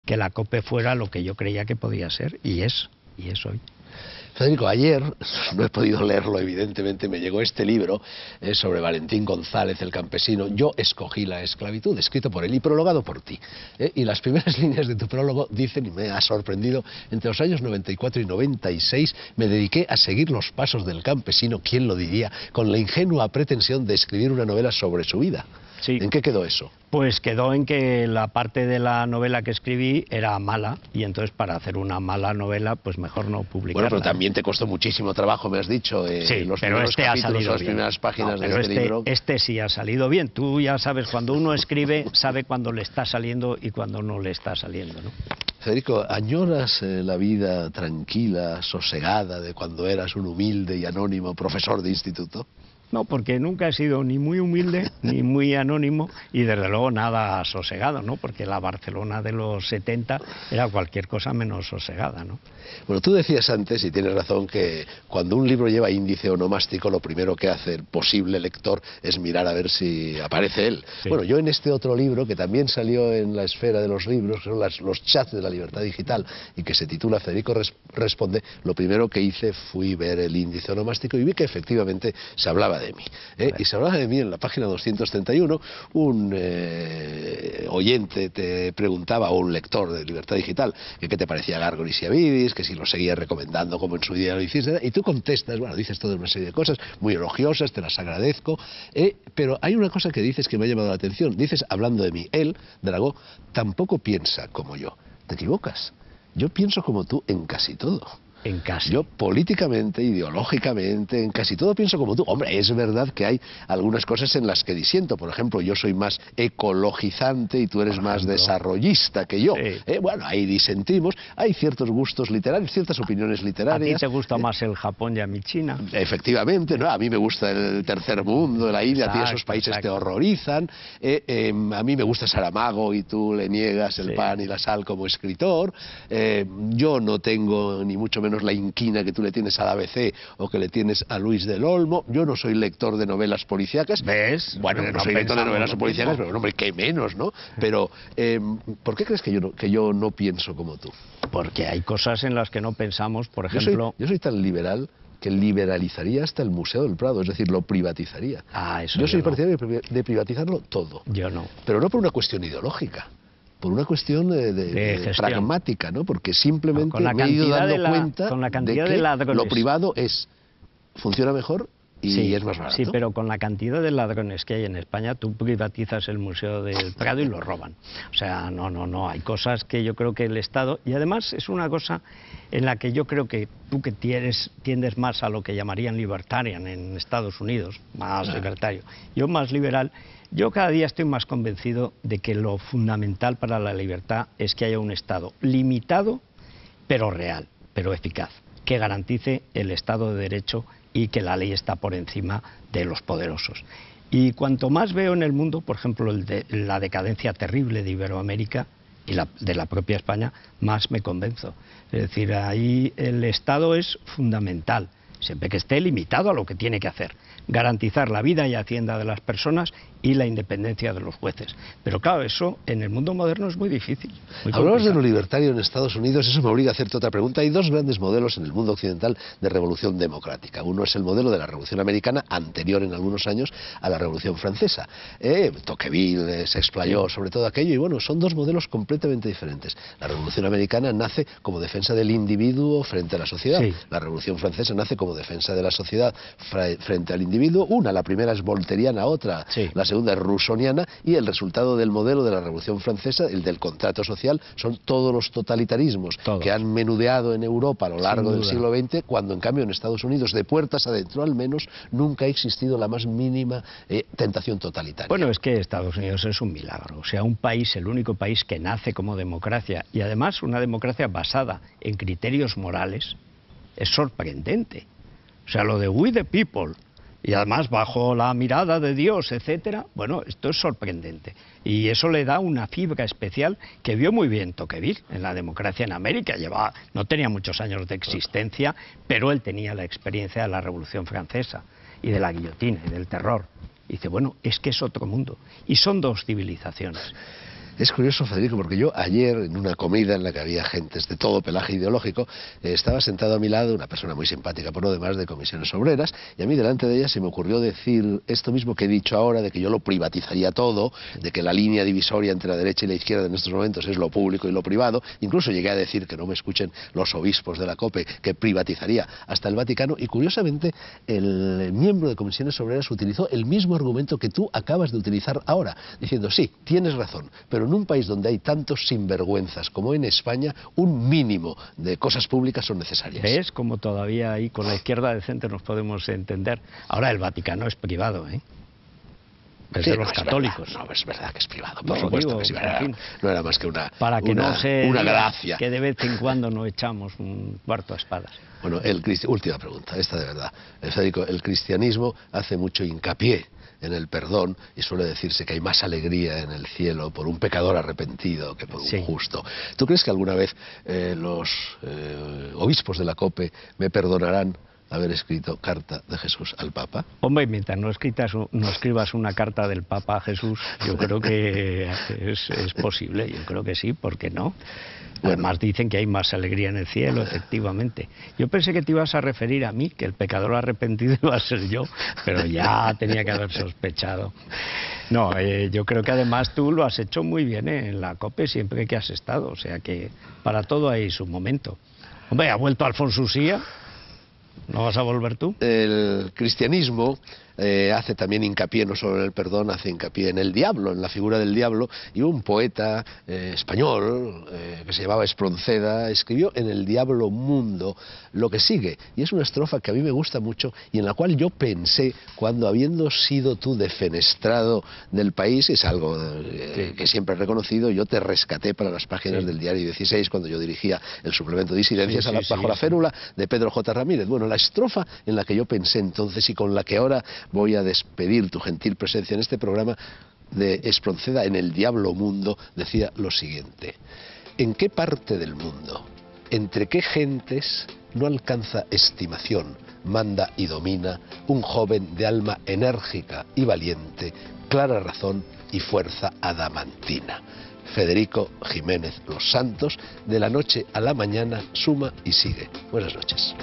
que la COPE fuera lo que yo creía que podía ser, y es hoy. Federico, ayer, no he podido leerlo evidentemente, me llegó este libro sobre Valentín González, el campesino. Yo escogí la esclavitud, escrito por él y prologado por ti. Y las primeras líneas de tu prólogo dicen, y me ha sorprendido, entre los años 94 y 96 me dediqué a seguir los pasos del campesino, ¿quién lo diría?, con la ingenua pretensión de escribir una novela sobre su vida. Sí. ¿En qué quedó eso? Pues quedó en que la parte de la novela que escribí era mala, y entonces para hacer una mala novela, pues mejor no publicarla. Bueno, pero también te costó muchísimo trabajo, me has dicho, sí, los pero primeros capítulos, las bien. primeras páginas pero de este libro. Este sí ha salido bien. Tú ya sabes, cuando uno escribe, sabe cuándo le está saliendo y cuándo no le está saliendo, ¿no? Federico, ¿añoras la vida tranquila, sosegada de cuando eras un humilde y anónimo profesor de instituto? No, porque nunca he sido ni muy humilde ni muy anónimo, y desde luego nada sosegado, ¿no? Porque la Barcelona de los 70 era cualquier cosa menos sosegada, ¿no? Bueno, tú decías antes, y tienes razón, que cuando un libro lleva índice onomástico, lo primero que hace el posible lector es mirar a ver si aparece él. Sí. Bueno, yo en este otro libro, que también salió en la esfera de los libros, que son los chats de la libertad digital, y que se titula Federico Responde, lo primero que hice fue ver el índice onomástico y vi que efectivamente se hablaba de mí. Y se hablaba de mí en la página 231, un oyente te preguntaba, o un lector de Libertad Digital, que qué te parecía Gárgolas y Avidis, que si lo seguías recomendando como en su día lo hiciste, y tú contestas, bueno, dices toda una serie de cosas muy elogiosas, te las agradezco, pero hay una cosa que dices que me ha llamado la atención. Dices, hablando de mí, él, Dragó, tampoco piensa como yo. Te equivocas. Yo pienso como tú en casi todo. En casi. Yo políticamente, ideológicamente, en casi todo pienso como tú. Hombre, es verdad que hay algunas cosas en las que disiento. Por ejemplo, yo soy más ecologizante y tú eres más desarrollista que yo. Sí. Bueno, ahí disentimos. Hay ciertos gustos literarios, ciertas opiniones literarias. ¿A ti te gusta más el Japón y a mí China? Efectivamente, ¿no? A mí me gusta el tercer mundo, la India, a ti esos países te horrorizan. A mí me gusta Saramago y tú le niegas el pan y la sal como escritor. Yo no tengo ni mucho menos la inquina que tú le tienes al ABC o que le tienes a Luis del Olmo. Yo no soy lector de novelas policíacas. ¿Ves? Bueno, no soy lector de novelas policíacas, pero hombre, qué menos, ¿no? Pero, ¿por qué crees que yo no pienso como tú? Porque hay cosas en las que no pensamos, por ejemplo... Yo soy tan liberal que liberalizaría hasta el Museo del Prado, es decir, lo privatizaría. Eso yo soy partidario de privatizarlo todo. Yo no. Pero no por una cuestión ideológica. Por una cuestión de pragmática, ¿no? Porque simplemente me he ido dando cuenta de que lo privado funciona mejor y es más barato. Sí, pero con la cantidad de ladrones que hay en España, tú privatizas el Museo del Prado y lo roban. O sea, no, hay cosas que yo creo que el Estado... Y además es una cosa en la que yo creo que tú que tiendes más a lo que llamarían libertarian en Estados Unidos, más libertario, yo más liberal... Yo cada día estoy más convencido de que lo fundamental para la libertad es que haya un Estado limitado, pero real, pero eficaz, que garantice el Estado de Derecho y que la ley está por encima de los poderosos. Y cuanto más veo en el mundo, por ejemplo, la decadencia terrible de Iberoamérica y de la propia España, más me convenzo. Es decir, ahí el Estado es fundamental, siempre que esté limitado a lo que tiene que hacer. Garantizar la vida y hacienda de las personas y la independencia de los jueces. Pero claro, eso en el mundo moderno es muy difícil. Hablamos de lo libertario en Estados Unidos, eso me obliga a hacerte otra pregunta. Hay dos grandes modelos en el mundo occidental de revolución democrática. Uno es el modelo de la Revolución Americana, anterior en algunos años a la Revolución Francesa. Tocqueville se explayó sobre todo aquello, y bueno, son dos modelos completamente diferentes. La Revolución Americana nace como defensa del individuo frente a la sociedad. La Revolución Francesa nace como defensa de la sociedad frente al individuo. La primera es volteriana, otra, la segunda es rousseauiana, y el resultado del modelo de la Revolución Francesa, el del contrato social, son todos los totalitarismos que han menudeado en Europa a lo largo del siglo XX, cuando en cambio en Estados Unidos, de puertas adentro al menos, nunca ha existido la más mínima tentación totalitaria. Bueno, es que Estados Unidos es un milagro, o sea, un país, el único país que nace como democracia, y además una democracia basada en criterios morales, es sorprendente. O sea, lo de we the people, y además bajo la mirada de Dios, etcétera, bueno, esto es sorprendente. Y eso le da una fibra especial que vio muy bien Tocqueville en la democracia en América. No tenía muchos años de existencia, pero él tenía la experiencia de la Revolución Francesa y de la guillotina y del terror. Y dice, bueno, es que es otro mundo. Y son dos civilizaciones. Es curioso, Federico, porque yo ayer, en una comida en la que había gentes de todo pelaje ideológico, estaba sentado a mi lado una persona muy simpática, por lo demás, de Comisiones Obreras, y a mí delante de ella se me ocurrió decir esto mismo que he dicho ahora, de que yo lo privatizaría todo, de que la línea divisoria entre la derecha y la izquierda en estos momentos es lo público y lo privado. Incluso llegué a decir, que no me escuchen los obispos de la COPE, que privatizaría hasta el Vaticano, y curiosamente el miembro de Comisiones Obreras utilizó el mismo argumento que tú acabas de utilizar ahora, diciendo, sí, tienes razón, pero en un país donde hay tantos sinvergüenzas como en España, un mínimo de cosas públicas son necesarias. ¿Ves cómo todavía ahí con la izquierda decente nos podemos entender? Ahora el Vaticano es privado, ¿eh? Es Sí, de los católicos. No, es verdad que es privado, No, por supuesto digo, que sí. en fin, No era más que una, para que no se una diga gracia. que de vez en cuando no echamos un cuarto a espadas. Bueno, última pregunta, esta de verdad. Federico, el cristianismo hace mucho hincapié en el perdón y suele decirse que hay más alegría en el cielo por un pecador arrepentido que por un justo. ¿Tú crees que alguna vez los obispos de la COPE me perdonarán haber escrito carta de Jesús al Papa? Hombre, mientras no escribas una carta del Papa a Jesús, yo creo que es posible, yo creo que sí, ¿por qué no? Además dicen que hay más alegría en el cielo, efectivamente. Yo pensé que te ibas a referir a mí, que el pecador arrepentido iba a ser yo, pero ya tenía que haber sospechado. No, yo creo que además tú lo has hecho muy bien en la COPE siempre que has estado, o sea que para todo hay su momento. Hombre, ha vuelto Alfonso Usía, ¿no vas a volver tú? El cristianismo hace también hincapié no solo en el perdón, hace hincapié en el diablo, en la figura del diablo, y un poeta español que se llamaba Espronceda escribió en El diablo mundo lo que sigue, y es una estrofa que a mí me gusta mucho y en la cual yo pensé cuando, habiendo sido tú defenestrado del país, es algo que siempre he reconocido, yo te rescaté para las páginas del Diario 16 cuando yo dirigía el suplemento de Disidencias bajo la férula de Pedro J. Ramírez. Bueno, la estrofa en la que yo pensé entonces y con la que ahora voy a despedir tu gentil presencia en este programa de Espronceda en El diablo mundo, decía lo siguiente: ¿en qué parte del mundo, entre qué gentes no alcanza estimación, manda y domina un joven de alma enérgica y valiente, clara razón y fuerza adamantina? Federico Jiménez Los Santos, de la noche a la mañana, suma y sigue. Buenas noches.